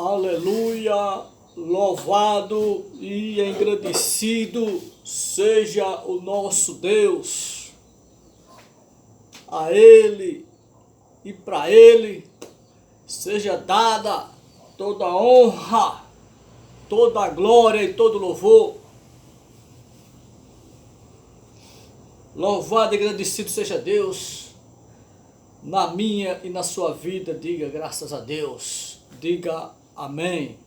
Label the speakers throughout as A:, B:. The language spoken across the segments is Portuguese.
A: Aleluia, louvado e engrandecido seja o nosso Deus. A Ele e para Ele seja dada toda a honra, toda a glória e todo louvor. Louvado e agradecido seja Deus na minha e na sua vida. Diga graças a Deus. Diga amém.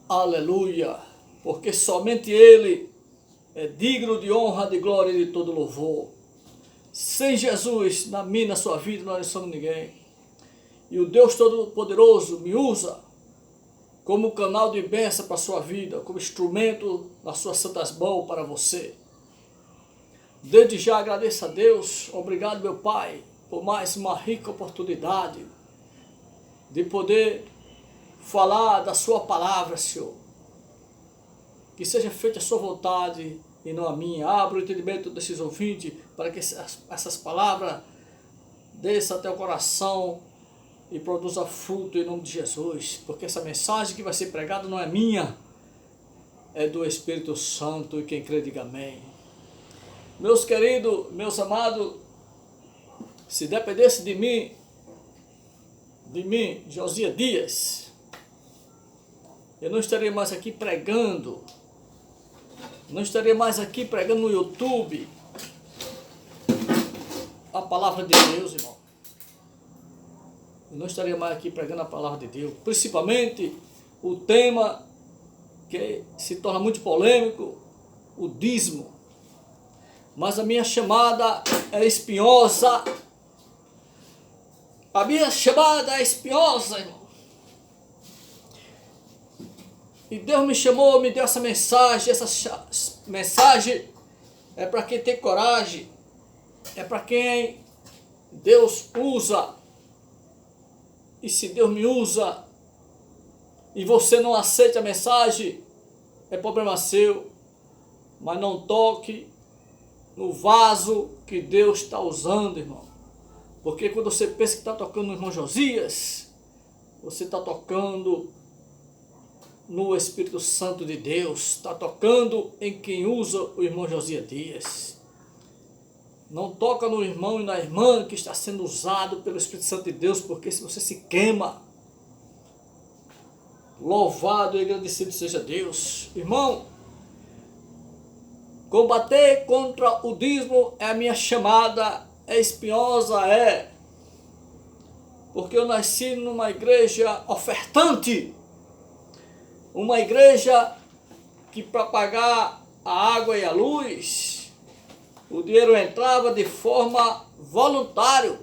A: Aleluia. Porque somente Ele é digno de honra, de glória e de todo louvor. Sem Jesus, na minha e na sua vida, nós não somos ninguém. E o Deus Todo-Poderoso me usa como canal de bênção para a sua vida, como instrumento nas suas santas mãos para você. Desde já agradeço a Deus, obrigado meu Pai, por mais uma rica oportunidade de poder falar da sua palavra, Senhor. Que seja feita a sua vontade e não a minha. Abra o entendimento desses ouvintes para que essas palavras desçam até o coração e produza fruto em nome de Jesus, porque essa mensagem que vai ser pregada não é minha, é do Espírito Santo, e quem crê diga amém. Meus queridos, meus amados, se dependesse de mim, Josias Dias, eu não estaria mais aqui pregando, não estaria mais aqui pregando no YouTube a palavra de Deus, irmão. Eu não estaria mais aqui pregando a palavra de Deus, principalmente o tema que se torna muito polêmico, o dízimo. Mas a minha chamada é espinhosa. A minha chamada é espinhosa, irmão. E Deus me chamou, me deu essa mensagem. Essa mensagem é para quem tem coragem, é para quem Deus usa. E se Deus me usa e você não aceita a mensagem, é problema seu. Mas não toque no vaso que Deus está usando, irmão. Porque quando você pensa que está tocando no irmão Josias, você está tocando no Espírito Santo de Deus. Está tocando em quem usa o irmão Josias Dias. Não toca no irmão e na irmã que está sendo usado pelo Espírito Santo de Deus, porque se você se queima, louvado e agradecido seja Deus. Irmão, combater contra o dízimo é a minha chamada, é espinhosa, porque eu nasci numa igreja ofertante, uma igreja que para pagar a água e a luz, o dinheiro entrava de forma voluntária,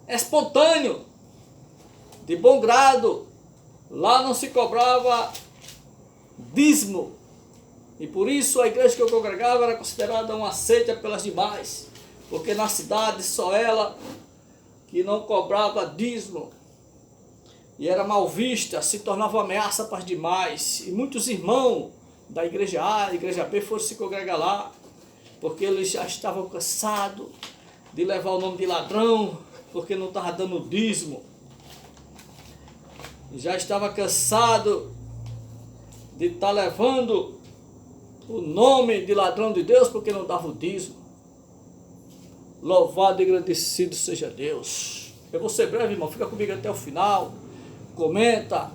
A: espontâneo, de bom grado. Lá não se cobrava dízimo. E por isso a igreja que eu congregava era considerada uma seita pelas demais. Porque na cidade só ela que não cobrava dízimo. E era mal vista, se tornava uma ameaça para as demais. E muitos irmãos da igreja A, da igreja B foram se congregar lá, porque eles já estavam cansados de levar o nome de ladrão, porque não estava dando dízimo. Já estava cansado de estar levando o nome de ladrão de Deus, porque não dava o dízimo. Louvado e agradecido seja Deus. Eu vou ser breve, irmão, fica comigo até o final. Comenta,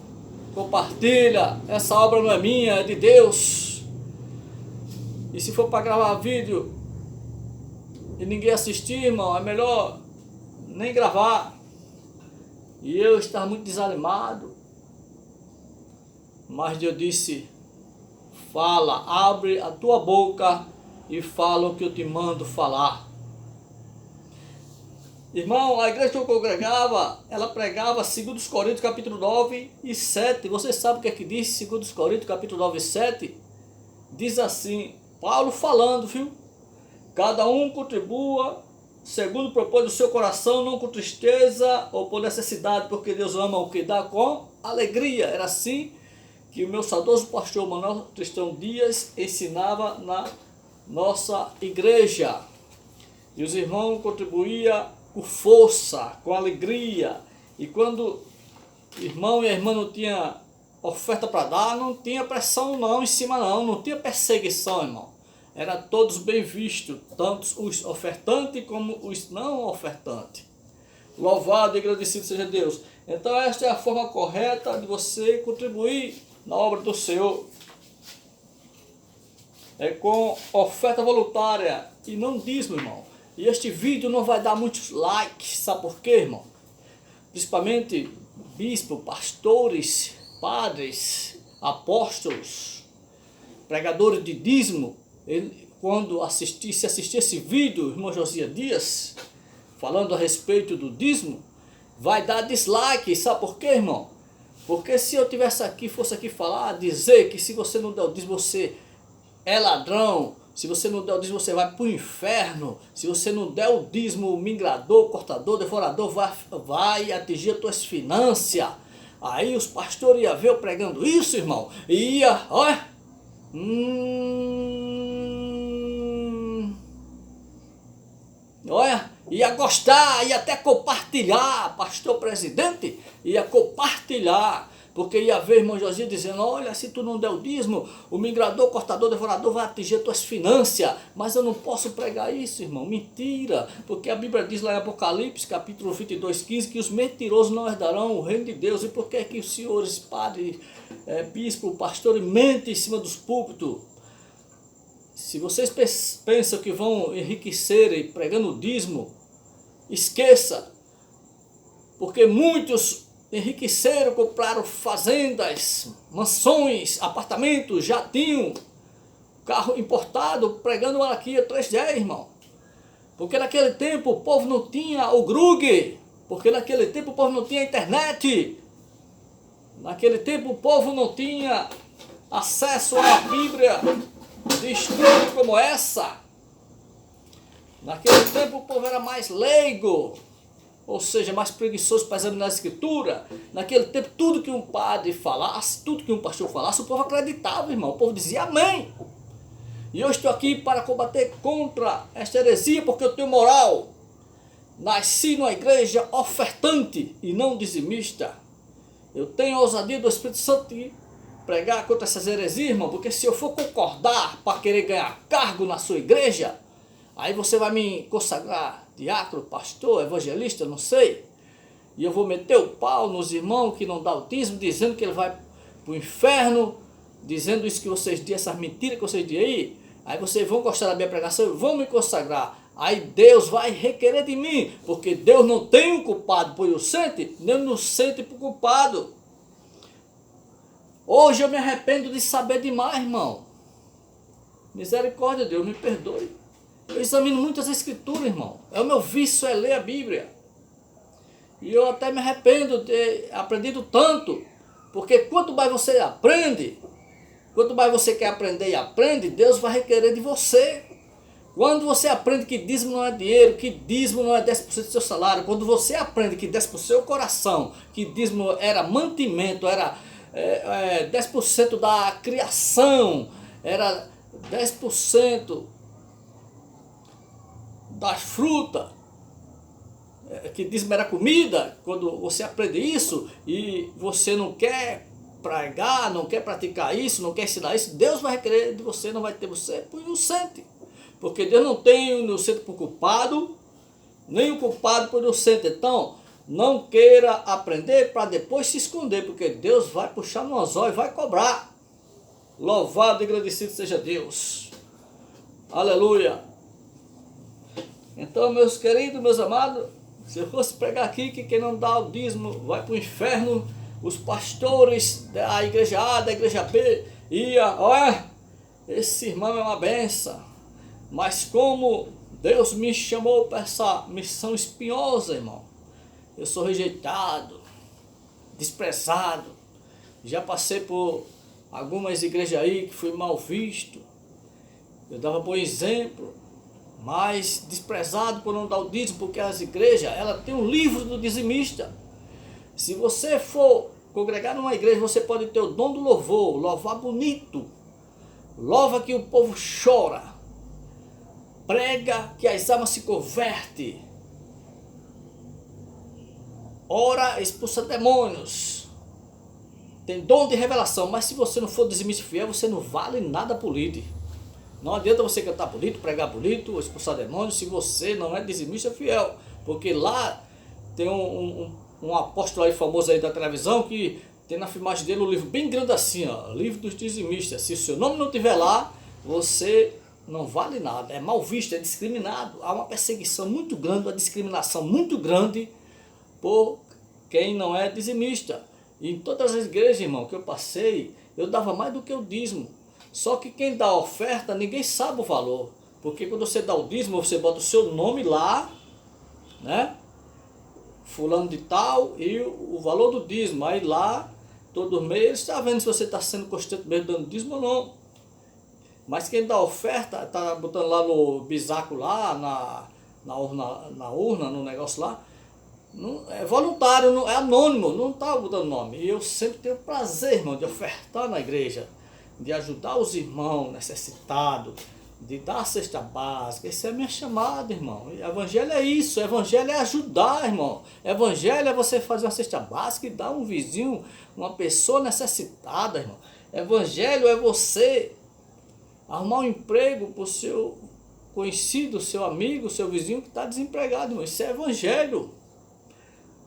A: compartilha. Essa obra não é minha, é de Deus. E se for para gravar vídeo e ninguém assistir, irmão, é melhor nem gravar. E eu estava muito desanimado. Mas Deus disse: fala, abre a tua boca e fala o que eu te mando falar. Irmão, a igreja que eu congregava, ela pregava 2 Coríntios capítulo 9 e 7. Você sabe o que é que diz 2 Coríntios capítulo 9 e 7? Diz assim, Paulo falando, viu? Cada um contribua segundo propôs do seu coração, não com tristeza ou por necessidade, porque Deus ama o que dá com alegria. Era assim que o meu saudoso pastor Manuel Tristão Dias ensinava na nossa igreja. E os irmãos contribuíam com força, com alegria. E quando irmão e a irmã não tinha oferta para dar, não tinha pressão não em cima não tinha perseguição, irmão. Era todos bem vistos, tanto os ofertantes como os não ofertantes. Louvado e agradecido seja Deus. Então esta é a forma correta de você contribuir na obra do Senhor. É com oferta voluntária e não dízimo, irmão. E este vídeo não vai dar muitos likes, sabe por quê, irmão? Principalmente bispos, pastores, padres, apóstolos, pregadores de dízimo. Quando se assistir esse vídeo, irmão Josias Dias, falando a respeito do dízimo, vai dar dislike, sabe por quê, irmão? Porque se eu tivesse aqui, fosse aqui falar, dizer que se você não der o dízimo, você é ladrão, se você não der o dízimo, você vai para o inferno, se você não der o dízimo, o mingrador, cortador, devorador vai atingir as tuas finanças. Aí os pastores iam ver eu pregando isso, irmão, e ia, olha, olha, ia gostar, ia até compartilhar, pastor presidente, ia compartilhar, porque ia ver irmão Josias dizendo, olha, se tu não der o dízimo, o mingrador, cortador, devorador vai atingir as tuas finanças. Mas eu não posso pregar isso, irmão, mentira, porque a Bíblia diz lá em Apocalipse, capítulo 22, 15, que os mentirosos não herdarão o reino de Deus. E por que é que os senhores, padres, bispo, pastores, mentem em cima dos púlpitos? Se vocês pensam que vão enriquecer pregando o dízimo, esqueça, porque muitos enriqueceram, compraram fazendas, mansões, apartamentos, jatinho, carro importado, pregando Malaquias 3:10, irmão. Porque naquele tempo o povo não tinha o Grug, porque naquele tempo o povo não tinha internet, naquele tempo o povo não tinha acesso à Bíblia de estudo como essa. Naquele tempo o povo era mais leigo, ou seja, mais preguiçoso para examinar a escritura. Naquele tempo tudo que um padre falasse, tudo que um pastor falasse, o povo acreditava, irmão. O povo dizia amém. E eu estou aqui para combater contra esta heresia, porque eu tenho moral. Nasci numa igreja ofertante e não dizimista. Eu tenho a ousadia do Espírito Santo de pregar contra essas heresias, irmão, porque se eu for concordar para querer ganhar cargo na sua igreja, aí você vai me consagrar diácono, pastor, evangelista, não sei, e eu vou meter o pau nos irmãos que não dão o dízimo, dizendo que ele vai para o inferno, dizendo isso que vocês dizem, essas mentiras que vocês dizem aí vocês vão gostar da minha pregação e vão me consagrar. Aí Deus vai requerer de mim, porque Deus não tem um culpado por inocente, nem um inocente por culpado. Hoje eu me arrependo de saber demais, irmão. Misericórdia, Deus, me perdoe. Eu examino muitas escrituras, irmão. O meu vício é ler a Bíblia. E eu até me arrependo de ter aprendido tanto. Porque quanto mais você aprende, quanto mais você quer aprender e aprende, Deus vai requerer de você. Quando você aprende que dízimo não é dinheiro, que dízimo não é 10% do seu salário, quando você aprende que 10% do seu coração, que dízimo era mantimento, era 10% da criação, era 10% das frutas, que dízimo era comida. Quando você aprende isso e você não quer pregar, não quer praticar isso, não quer ensinar isso, Deus vai requerer de você, não vai ter você por inocente. Porque Deus não tem o inocente por culpado, nem o culpado por inocente. Então, não queira aprender para depois se esconder, porque Deus vai puxar no anzol e vai cobrar. Louvado e agradecido seja Deus. Aleluia. Então, meus queridos, meus amados, se eu fosse pregar aqui que quem não dá o dízimo vai para o inferno, os pastores da igreja A, da igreja B, olha, esse irmão é uma benção. Mas como Deus me chamou para essa missão espinhosa, irmão, eu sou rejeitado, desprezado. Já passei por algumas igrejas aí que fui mal visto. Eu dava bom exemplo, mas desprezado por não dar o dízimo, porque as igrejas, ela tem um livro do dizimista. Se você for congregar numa igreja, você pode ter o dom do louvor, louvar bonito, louva que o povo chora, prega que as almas se convertem, ora, expulsa demônios, tem dom de revelação, mas se você não for dizimista fiel, você não vale nada político. Não adianta você cantar bonito, pregar bonito, expulsar demônios, se você não é dizimista fiel. Porque lá tem um apóstolo aí famoso aí da televisão que tem na filmagem dele um livro bem grande assim, ó, livro dos dizimistas. Se o seu nome não estiver lá, você não vale nada, é mal visto, é discriminado. Há uma perseguição muito grande, uma discriminação muito grande por quem não é dizimista. E em todas as igrejas, irmão, que eu passei, eu dava mais do que o dízimo. Só que quem dá a oferta, ninguém sabe o valor. Porque quando você dá o dízimo, você bota o seu nome lá, né? Fulano de tal, e o valor do dízimo. Aí lá, todo mês, está vendo se você está sendo constante mesmo dando dízimo ou não. Mas quem dá a oferta, está botando lá no bisaco lá, na urna, no negócio lá, não, é voluntário, não, é anônimo, não está botando nome. E eu sempre tenho prazer, irmão, de ofertar na igreja, de ajudar os irmãos necessitados, de dar a cesta básica. Essa é a minha chamada, irmão. Evangelho é isso, evangelho é ajudar, irmão. Evangelho é você fazer uma cesta básica e dar um vizinho, uma pessoa necessitada, irmão. Evangelho é você arrumar um emprego para o seu conhecido, seu amigo, seu vizinho que está desempregado, irmão. Isso é evangelho.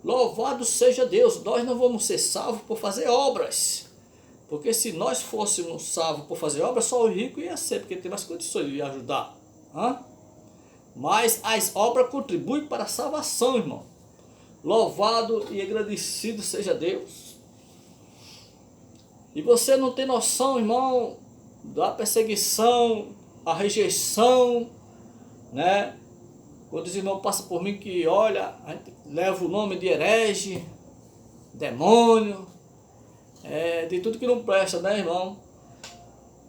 A: Louvado seja Deus. Nós não vamos ser salvos por fazer obras. Porque se nós fôssemos salvos por fazer obras, só o rico ia ser, porque tem mais condições de ajudar. Mas as obras contribuem para a salvação, irmão. Louvado e agradecido seja Deus. E você não tem noção, irmão, da perseguição, a rejeição, né? Quando os irmãos passam por mim que, olha, a gente leva o nome de herege, demônio, de tudo que não presta, né, irmão?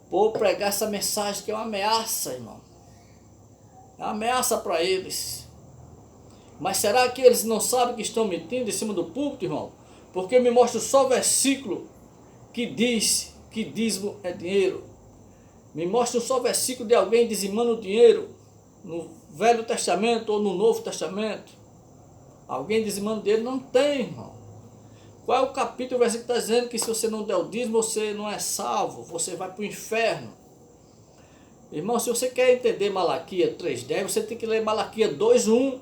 A: Por pregar essa mensagem que é uma ameaça, irmão. É uma ameaça para eles. Mas será que eles não sabem que estão mentindo em cima do púlpito, irmão? Porque me mostra só o versículo que diz que dízimo é dinheiro. Me mostra só o versículo de alguém dizimando dinheiro no Velho Testamento ou no Novo Testamento. Alguém dizimando dinheiro? Não tem, irmão. Qual é o capítulo, o versículo que está dizendo que se você não der o dízimo, você não é salvo, você vai para o inferno? Irmão, se você quer entender Malaquias 3:10, você tem que ler Malaquias 2:1.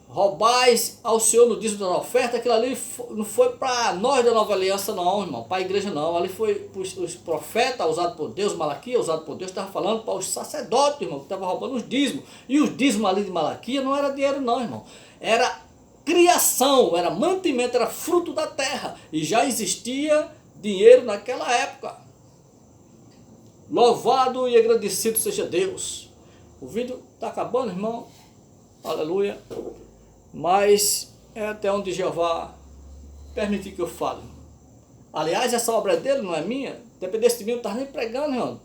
A: Roubais ao Senhor no dízimo da oferta. Aquilo ali não foi para nós da nova aliança não, irmão, para a igreja não. Ali foi para os profetas usados por Deus, Malaquias usado por Deus, estava falando para os sacerdotes, irmão, que estavam roubando os dízimos. E os dízimos ali de Malaquias não era dinheiro não, irmão. Era criação, era mantimento, era fruto da terra. E já existia dinheiro naquela época. Louvado e agradecido seja Deus. O vídeo está acabando, irmão. Aleluia. Mas é até onde Jeová permitir que eu fale. Aliás, essa obra é dele, não é minha. Dependesse de mim, eu não estava nem pregando, irmão.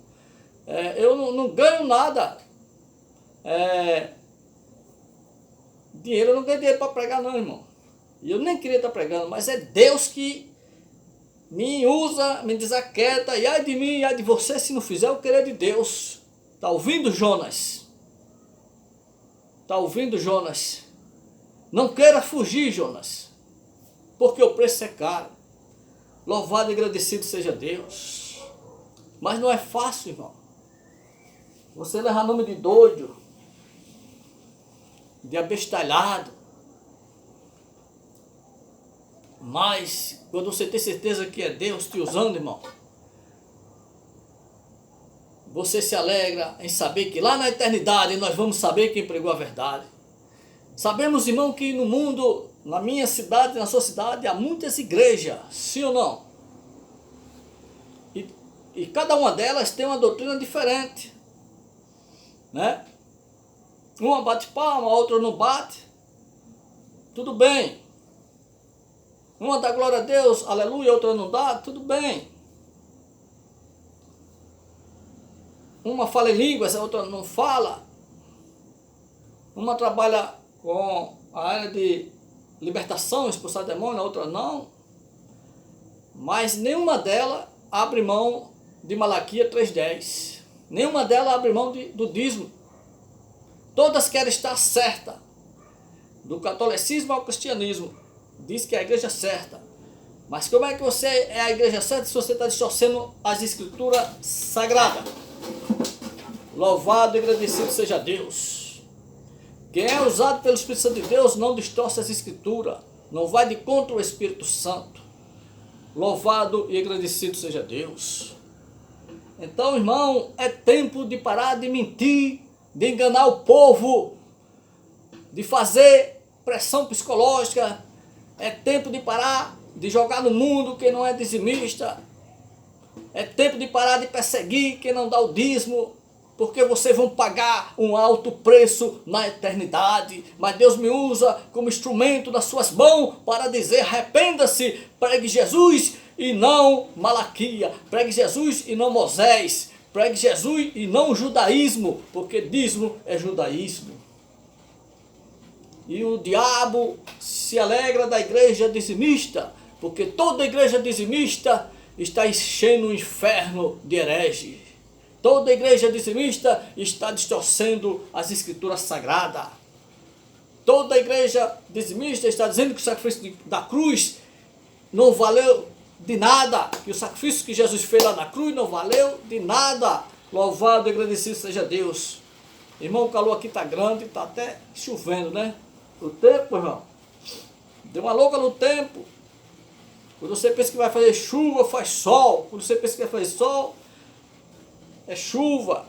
A: Eu não ganho nada. Dinheiro, eu não ganho dinheiro para pregar não, irmão. E eu nem queria estar pregando, mas é Deus que me usa, me desaquieta. E ai de mim, e ai de você, se não fizer o querer de Deus. Está ouvindo, Jonas? Está ouvindo, Jonas? Não queira fugir, Jonas, porque o preço é caro. Louvado e agradecido seja Deus. Mas não é fácil, irmão. Você leva nome de doido, de abestalhado. Mas quando você tem certeza que é Deus te usando, irmão, você se alegra em saber que lá na eternidade nós vamos saber quem pregou a verdade. Sabemos, irmão, que no mundo, na minha cidade, na sua cidade, há muitas igrejas, sim ou não? E cada uma delas tem uma doutrina diferente, né? Uma bate palma, a outra não bate. Tudo bem. Uma dá glória a Deus, aleluia, a outra não dá, tudo bem. Uma fala em línguas, a outra não fala. Uma trabalha com a área de libertação, expulsar demônio, a outra não. Mas nenhuma delas abre mão de Malaquias 3:10. Nenhuma delas abre mão do dízimo. Todas querem estar certa. Do catolicismo ao cristianismo. Diz que é a igreja certa. Mas como é que você é a igreja santa se você está distorcendo as escrituras sagradas? Louvado e agradecido seja Deus. Quem é usado pelo Espírito Santo de Deus não distorce as escrituras, não vai de contra o Espírito Santo. Louvado e agradecido seja Deus. Então, irmão, é tempo de parar de mentir, de enganar o povo, de fazer pressão psicológica. É tempo de parar de jogar no mundo quem não é dizimista. É tempo de parar de perseguir quem não dá o dízimo, porque vocês vão pagar um alto preço na eternidade. Mas Deus me usa como instrumento das suas mãos para dizer: arrependa-se, pregue Jesus e não Malaquia, pregue Jesus e não Moisés, pregue Jesus e não judaísmo, porque dízimo é judaísmo. E o diabo se alegra da igreja dizimista, porque toda igreja dizimista está enchendo o inferno de hereges. Toda igreja dizimista está distorcendo as escrituras sagradas. Toda igreja dizimista está dizendo que o sacrifício da cruz não valeu de nada, que o sacrifício que Jesus fez lá na cruz não valeu de nada. Louvado e agradecido seja Deus. Irmão, o calor aqui está grande, está até chovendo, né? O tempo, irmão, deu uma louca no tempo. Quando você pensa que vai fazer chuva, faz sol. Quando você pensa que vai fazer sol, é chuva.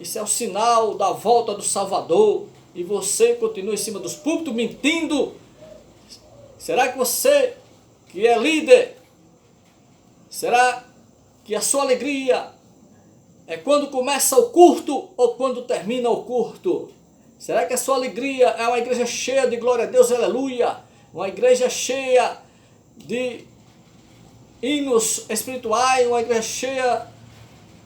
A: Isso é o sinal da volta do Salvador. E você continua em cima dos púlpitos mentindo. Será que você, que é líder, será que a sua alegria é quando começa o culto ou quando termina o culto? Será que a sua alegria é uma igreja cheia de glória a Deus, aleluia? Uma igreja cheia de hinos espirituais, uma igreja cheia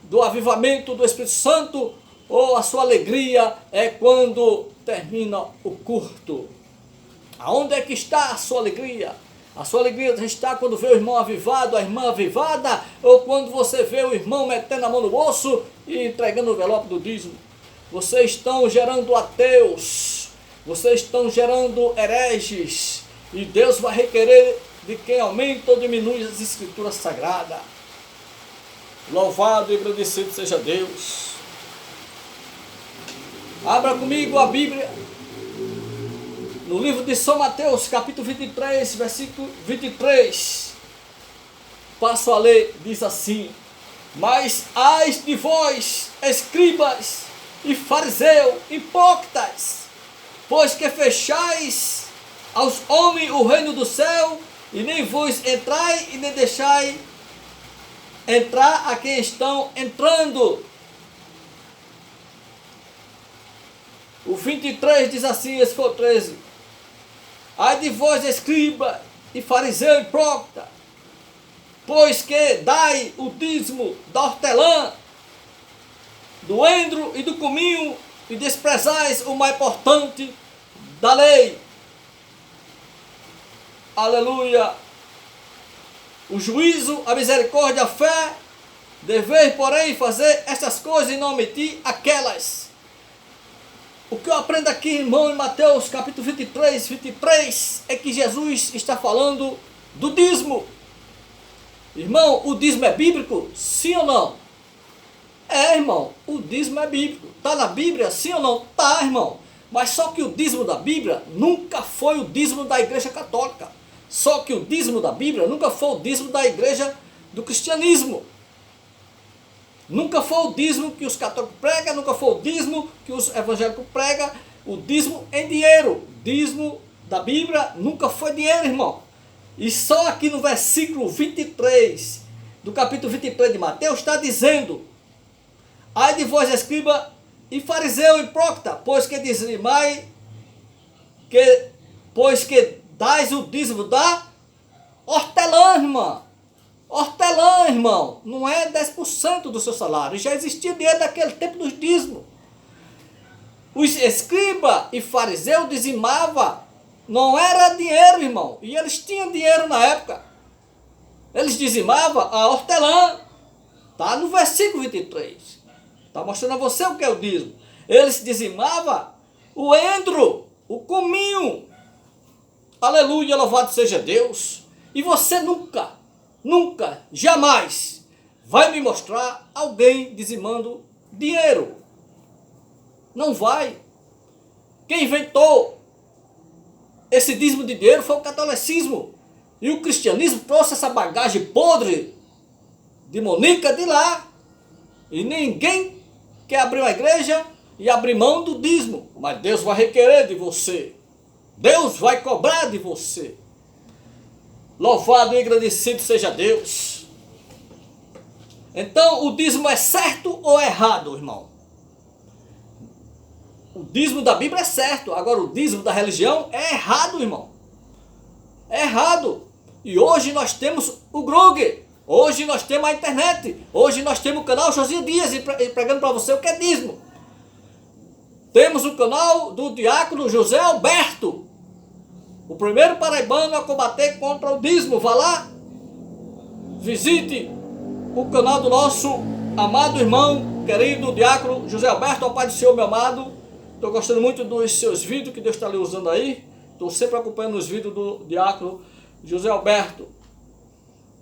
A: do avivamento do Espírito Santo? Ou a sua alegria é quando termina o culto? Aonde é que está a sua alegria? A sua alegria está quando vê o irmão avivado, a irmã avivada, ou quando você vê o irmão metendo a mão no bolso e entregando o envelope do dízimo? Vocês estão gerando ateus, vocês estão gerando hereges, e Deus vai requerer de quem aumenta ou diminui as escrituras sagradas. Louvado e agradecido seja Deus. Abra comigo a Bíblia, no livro de São Mateus, capítulo 23, versículo 23. Passo a ler, diz assim: mas ai de vós, escribas e fariseu, hipócritas, pois que fechais aos homens o reino do céu, e nem vos entrai e nem deixai entrar a quem estão entrando. O 23 diz assim, esse foi o 13. Ai de vós, escriba e fariseu hipócrita, pois que dai o dízimo da hortelã, do endro e do cominho, e desprezais o mais importante da lei. Aleluia! O juízo, a misericórdia, a fé. Deveis, porém, fazer estas coisas e não omitir aquelas. O que eu aprendo aqui, irmão, em Mateus capítulo 23, é que Jesus está falando do dízimo. Irmão, o dízimo é bíblico? Sim ou não? É, irmão, o dízimo é bíblico. Está na Bíblia, sim ou não? Está, irmão. Mas só que o dízimo da Bíblia nunca foi o dízimo da Igreja Católica. Só que o dízimo da Bíblia nunca foi o dízimo da Igreja do Cristianismo. Nunca foi o dízimo que os católicos pregam, nunca foi o dízimo que os evangélicos pregam. O dízimo em dinheiro. O dízimo da Bíblia nunca foi dinheiro, irmão. E só aqui no versículo 23 do capítulo 23 de Mateus está dizendo: ai de vós, escriba e fariseu hipócrita, pois que dizimai, pois que dais o dízimo da hortelã, irmão. Hortelã, irmão, não é 10% do seu salário. Já existia dinheiro naquele tempo dos dízimos. Os escriba e fariseu dizimava, não era dinheiro, irmão. E eles tinham dinheiro na época. Eles dizimavam a hortelã. Está no versículo 23. Está mostrando a você o que é o dízimo. Eles dizimavam o endro, o cominho. Aleluia, louvado seja Deus. E você nunca, jamais vai me mostrar alguém dizimando dinheiro. Não vai. Quem inventou esse dízimo de dinheiro foi o catolicismo. E o cristianismo trouxe essa bagagem podre, demoníaca de lá. E ninguém quer abrir uma igreja e abrir mão do dízimo. Mas Deus vai requerer de você. Deus vai cobrar de você. Louvado e agradecido seja Deus. Então, o dízimo é certo ou é errado, irmão? O dízimo da Bíblia é certo. Agora, o dízimo da religião é errado, irmão. É errado. E hoje nós temos o Grug. Hoje nós temos a internet. Hoje nós temos o canal Josias Dias pregando para você o que é dízimo. Temos o canal do diácono José Alberto, o primeiro paraibano a combater contra o dízimo. Vá lá, visite o canal do nosso amado irmão, querido diácono José Alberto. Ao Pai do Senhor, meu amado, estou gostando muito dos seus vídeos que Deus está lhe usando aí. Estou sempre acompanhando os vídeos do diácono José Alberto.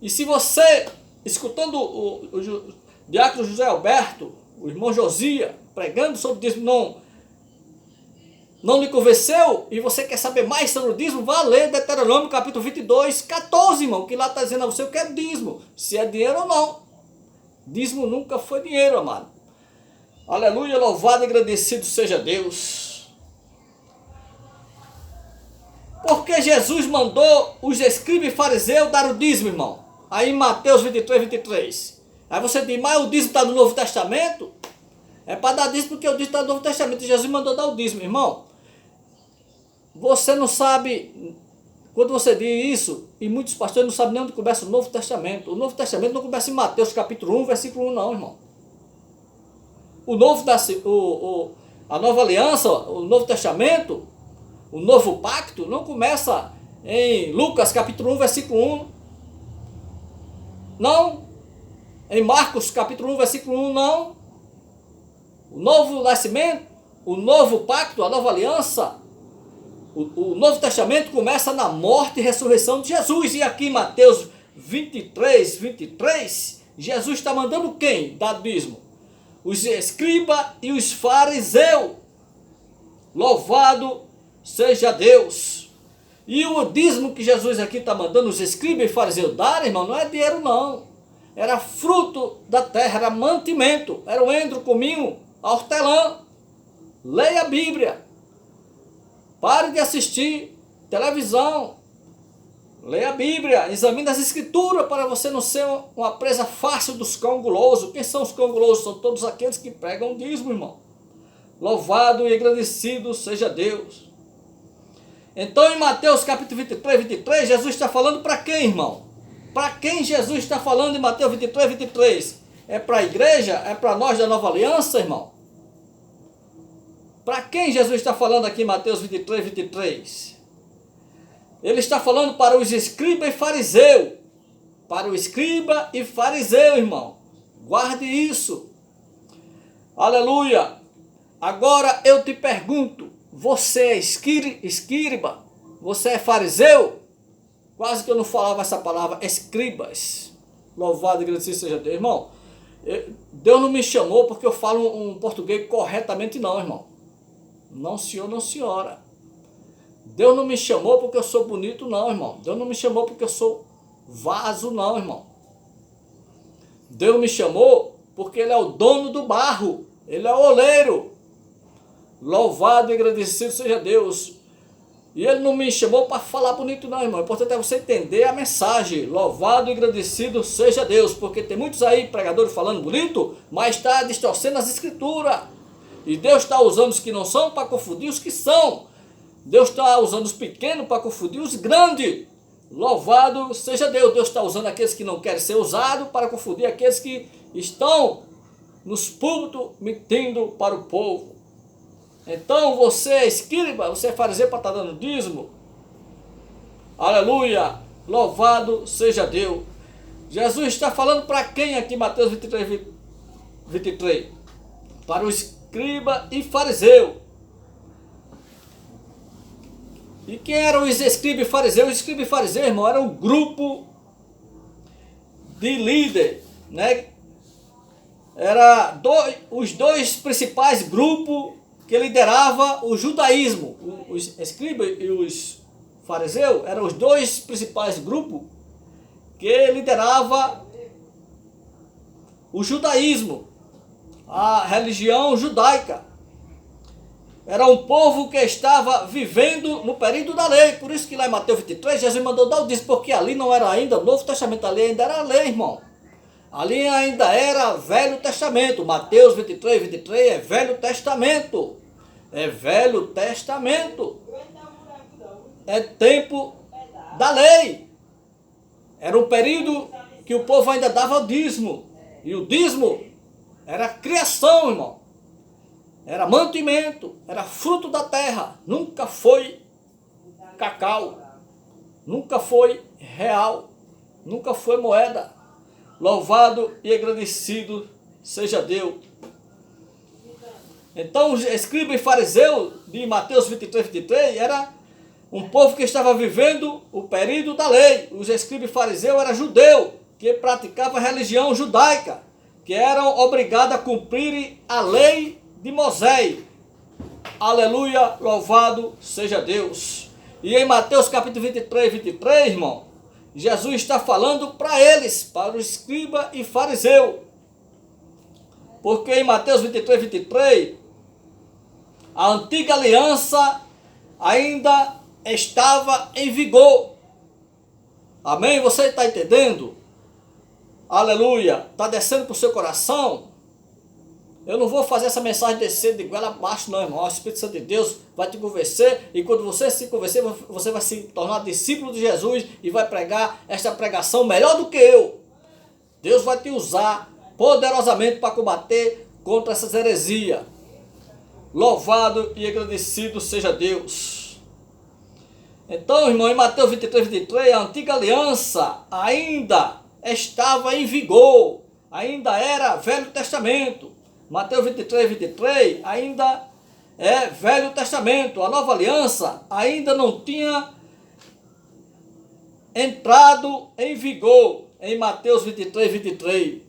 A: E se você, escutando o diácono José Alberto, o irmão Josias, pregando sobre dízimo, não lhe convenceu e você quer saber mais sobre o dízimo, vá ler Deuteronômio capítulo 22, 14, irmão, que lá está dizendo a você o que é dízimo, se é dinheiro ou não. Dízimo nunca foi dinheiro, amado. Aleluia, louvado e agradecido seja Deus. Porque Jesus mandou os escribas e fariseus dar o dízimo, irmão. Aí em Mateus 23. Aí você diz, mas o dízimo está no Novo Testamento? É para dar dízimo porque o dízimo está no Novo Testamento. E Jesus mandou dar o dízimo, irmão. Você não sabe, quando você diz isso, e muitos pastores não sabem nem onde começa o Novo Testamento. O Novo Testamento não começa em Mateus capítulo 1, versículo 1 não, irmão. A nova aliança, o Novo Testamento, o novo pacto, não começa em Lucas capítulo 1, versículo 1. Não. Em Marcos capítulo 1, versículo 1, não. O novo nascimento, o novo pacto, a nova aliança, o Novo Testamento começa na morte e ressurreição de Jesus. E aqui em Mateus 23, Jesus está mandando quem dar dízimo? Os escribas e os fariseus. Louvado seja Deus. E o dízimo que Jesus aqui está mandando os escribas e fariseus dar, irmão, não é dinheiro não. Era fruto da terra, era mantimento, era o endro, cominho, a hortelã. Leia a Bíblia. Pare de assistir televisão. Leia a Bíblia. Examine as escrituras para você não ser uma presa fácil dos cão gulosos. Quem são os cão gulosos? São todos aqueles que pregam o dízimo, irmão. Louvado e agradecido seja Deus. Então em Mateus capítulo 23, Jesus está falando para quem, irmão? Para quem Jesus está falando em Mateus 23? É para a igreja? É para nós da nova aliança, irmão? Para quem Jesus está falando aqui em Mateus 23? Ele está falando para os escribas e fariseus. Para o escriba e fariseu, irmão. Guarde isso. Aleluia. Agora eu te pergunto, você é escriba? Você é fariseu? Quase que eu não falava essa palavra, escribas. Louvado e agradecido seja Deus. Irmão, Deus não me chamou porque eu falo um português corretamente não, irmão. Não senhor, não senhora. Deus não me chamou porque eu sou bonito não, irmão. Deus não me chamou porque eu sou vaso não, irmão. Deus me chamou porque Ele é o dono do barro. Ele é o oleiro. Louvado e agradecido seja Deus. E Ele não me chamou para falar bonito não, irmão. O importante é você entender a mensagem. Louvado e agradecido seja Deus. Porque tem muitos aí, pregadores falando bonito, mas está distorcendo as escrituras. E Deus está usando os que não são para confundir os que são. Deus está usando os pequenos para confundir os grandes. Louvado seja Deus. Deus está usando aqueles que não querem ser usados para confundir aqueles que estão nos púlpitos mentindo para o povo. Então você é escriba, você é fariseu para estar dando dízimo. Aleluia. Louvado seja Deus. Jesus está falando para quem aqui, Mateus 23? Para o escriba e fariseu. E quem eram os escribas e fariseus? Os escribas e fariseus, irmão, era um grupo de líder, né? Era os dois principais grupos que liderava o judaísmo. Os escribas e os fariseus eram os dois principais grupos que liderava o judaísmo, a religião judaica. Era um povo que estava vivendo no período da lei. Por isso que lá em Mateus 23, Jesus mandou dar o dízimo, porque ali não era ainda o Novo Testamento, ali ainda era a lei, irmão. Ali ainda era Velho Testamento. Mateus 23, 23 é Velho Testamento. É Velho Testamento. É tempo da lei. Era um período que o povo ainda dava o dízimo. E o dízimo era criação, irmão. Era mantimento, era fruto da terra. Nunca foi cacau. Nunca foi real. Nunca foi moeda. Louvado e agradecido seja Deus. Então, os escribas e fariseus de Mateus 23, 23 era um povo que estava vivendo o período da lei. Os escribas e fariseus eram judeus que praticavam a religião judaica, que eram obrigados a cumprir a lei de Moisés. Aleluia, louvado seja Deus. E em Mateus capítulo 23, 23, irmão, Jesus está falando para eles, para os escribas e fariseus. Porque em Mateus 23, 23, a antiga aliança ainda estava em vigor. Amém? Você está entendendo? Aleluia. Está descendo para o seu coração? Eu não vou fazer essa mensagem descer de goela abaixo, não, irmão. O Espírito Santo de Deus vai te convencer, e quando você se convencer, você vai se tornar discípulo de Jesus e vai pregar esta pregação melhor do que eu. Deus vai te usar poderosamente para combater contra essas heresias. Louvado e agradecido seja Deus. Então, irmão, em Mateus 23, 23, a antiga aliança ainda estava em vigor, ainda era Velho Testamento. Mateus 23, 23 ainda é Velho Testamento. A nova aliança ainda não tinha entrado em vigor em Mateus 23, 23.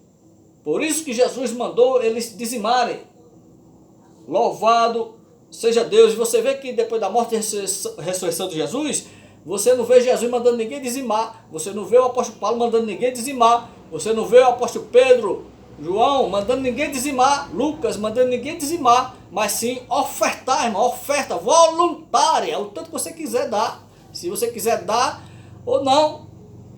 A: Por isso que Jesus mandou eles dizimarem. Louvado seja Deus. E você vê que depois da morte e ressurreição de Jesus, você não vê Jesus mandando ninguém dizimar. Você não vê o apóstolo Paulo mandando ninguém dizimar. Você não vê o apóstolo Pedro, João mandando ninguém dizimar, Lucas mandando ninguém dizimar, mas sim ofertar, irmão, oferta voluntária, o tanto que você quiser dar, se você quiser dar ou não,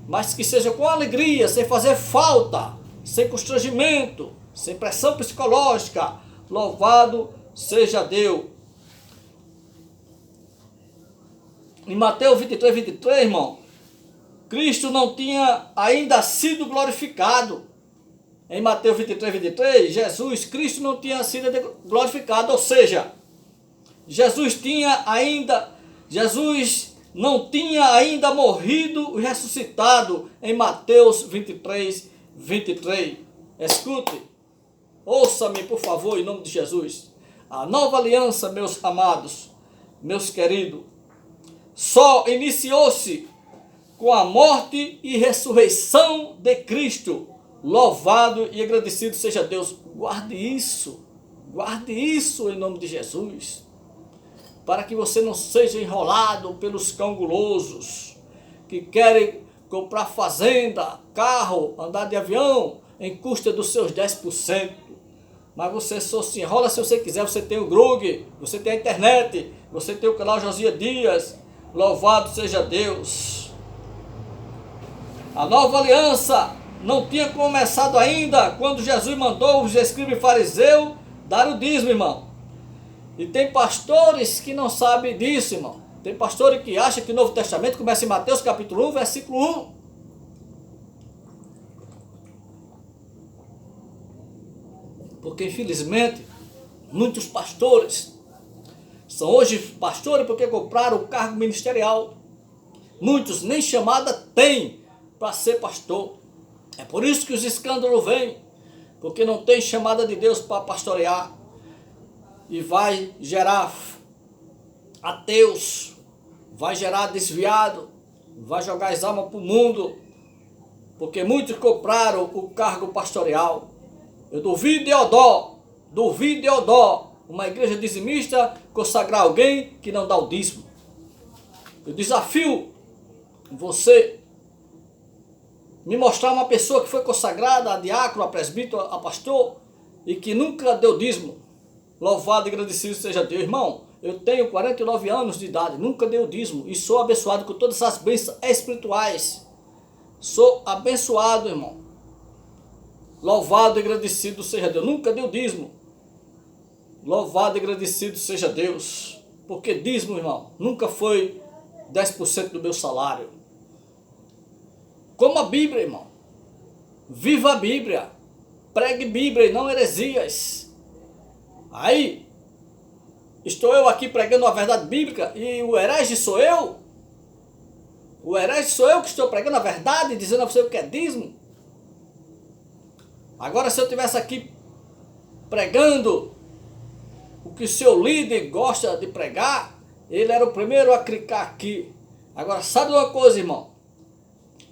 A: mas que seja com alegria, sem fazer falta, sem constrangimento, sem pressão psicológica. Louvado seja Deus. Em Mateus 23, 23, irmão, Cristo não tinha ainda sido glorificado. Em Mateus 23, 23, Cristo não tinha sido glorificado, ou seja, Jesus não tinha ainda morrido e ressuscitado em Mateus 23, 23. Escute, ouça-me por favor, em nome de Jesus. A nova aliança, meus amados, meus queridos, só iniciou-se com a morte e ressurreição de Cristo. Louvado e agradecido seja Deus. Guarde isso em nome de Jesus, para que você não seja enrolado pelos cão gulosos, que querem comprar fazenda, carro, andar de avião, em custa dos seus 10%. Mas você só se enrola se você quiser. Você tem o Grug, você tem a internet, você tem o canal Josias Dias. Louvado seja Deus. A nova aliança não tinha começado ainda quando Jesus mandou os escribas e fariseus dar o dízimo, irmão. E tem pastores que não sabem disso, irmão. Tem pastores que acham que o Novo Testamento começa em Mateus capítulo 1, versículo 1. Porque infelizmente muitos pastores são hoje pastores porque compraram o cargo ministerial. Muitos nem chamada têm para ser pastor. É por isso que os escândalos vêm, porque não tem chamada de Deus para pastorear, e vai gerar ateus, vai gerar desviado, vai jogar as almas para o mundo, porque muitos compraram o cargo pastoral. Eu duvido de odó, uma igreja dizimista consagrar alguém que não dá o dízimo. Eu desafio você me mostrar uma pessoa que foi consagrada a diácono, a presbítero, a pastor e que nunca deu dízimo. Louvado e agradecido seja Deus. Irmão, eu tenho 49 anos de idade, nunca dei o dízimo e sou abençoado com todas essas bênçãos espirituais. Sou abençoado, irmão. Louvado e agradecido seja Deus. Nunca dei o dízimo. Louvado e agradecido seja Deus. Porque dízimo, irmão, nunca foi 10% do meu salário. Como a Bíblia, irmão. Viva a Bíblia. Pregue Bíblia e não heresias. Aí, estou eu aqui pregando a verdade bíblica e o herege sou eu? O herege sou eu que estou pregando a verdade, dizendo a você o que é dízimo? Agora, se eu estivesse aqui pregando o que o seu líder gosta de pregar, ele era o primeiro a clicar aqui. Agora, sabe uma coisa, irmão?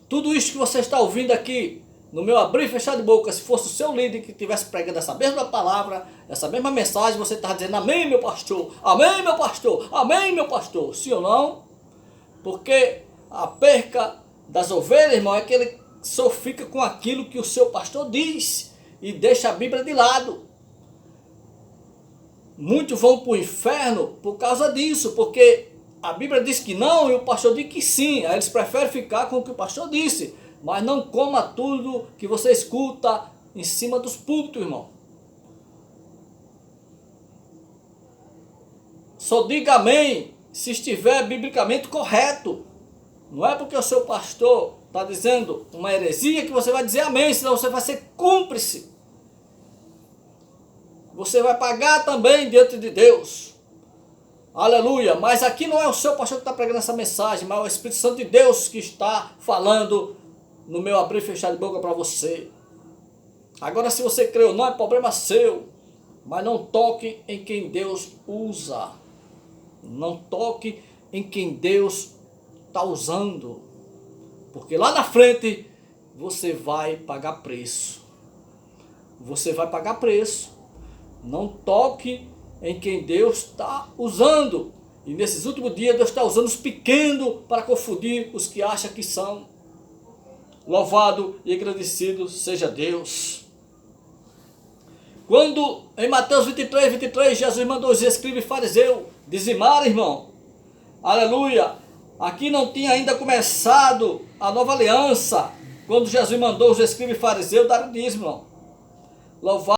A: Tudo isso que você está ouvindo aqui, no meu abrir e fechar de boca, se fosse o seu líder que estivesse pregando essa mesma palavra, essa mesma mensagem, você está dizendo amém, meu pastor, amém, meu pastor, amém, meu pastor. Sim ou não? Porque a perca das ovelhas, irmão, é que ele só fica com aquilo que o seu pastor diz e deixa a Bíblia de lado. Muitos vão para o inferno por causa disso, porque a Bíblia diz que não e o pastor diz que sim. Aí eles preferem ficar com o que o pastor disse. Mas não coma tudo que você escuta em cima dos púlpitos, irmão. Só diga amém se estiver biblicamente correto. Não é porque o seu pastor está dizendo uma heresia que você vai dizer amém, senão você vai ser cúmplice. Você vai pagar também diante de Deus. Aleluia. Mas aqui não é o seu pastor que está pregando essa mensagem, mas é o Espírito Santo de Deus que está falando no meu abrir e fechar de boca para você. Agora, se você crê ou não, é problema seu. Mas não toque em quem Deus usa. Não toque em quem Deus está usando. Porque lá na frente você vai pagar preço. Você vai pagar preço. Não toque em quem Deus está usando. E nesses últimos dias Deus está usando os pequenos para confundir os que acham que são. Louvado e agradecido seja Deus. Quando em Mateus 23, Jesus mandou os escribas e fariseus dizimar, irmão. Aleluia. Aqui não tinha ainda começado a nova aliança. Quando Jesus mandou os escribas e fariseus dar o dízimo, irmão. Louvado.